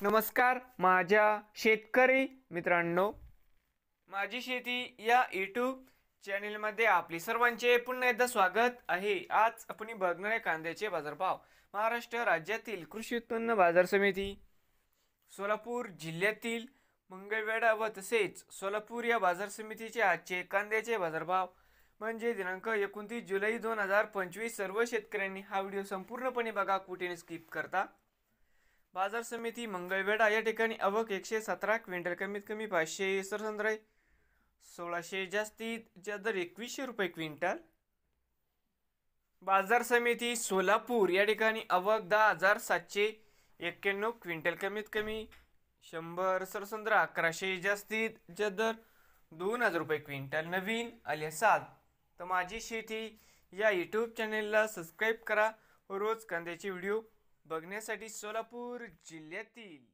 नमस्कार माझ्या शेतकरी मित्रांनो, माझी शेती या यूट्यूब चॅनेलमध्ये आपले सर्वांचे पुन्हा एकदा स्वागत आहे। आज आपण बघणार आहे कांद्याचे बाजारभाव। महाराष्ट्र राज्यातील कृषी उत्पन्न बाजार समिती सोलापूर जिल्ह्यातील मंगळवेढा व तसेच सोलापूर या बाजार समितीचे आजचे कांद्याचे बाजारभाव म्हणजे दिनांक 29 जुलै 2025। सर्व शेतकऱ्यांनी हा व्हिडिओ संपूर्णपणे बघा, कुठे स्किप करता। बाजार समिती मंगळवेढा या ठिकाणी आवक 117 क्विंटल, कमीत कमी 500 सरसंद्राई 1600, जास्तीत जास्त 2100 रुपये क्विंटल। बाजार समिती सोलापूर या ठिकाणी आवक 10,791 क्विंटल, कमीत कमी 100 सरसंद्रा 1100, जास्तीत जास्त 2000 रुपये क्विंटल। नवीन आले असाल तर माझी शेती या यूट्यूब चॅनेलला सबस्क्राईब करा व रोज कांद्याचे व्हिडिओ बघण्यासाठी सोलापूर जिल्ह्यातील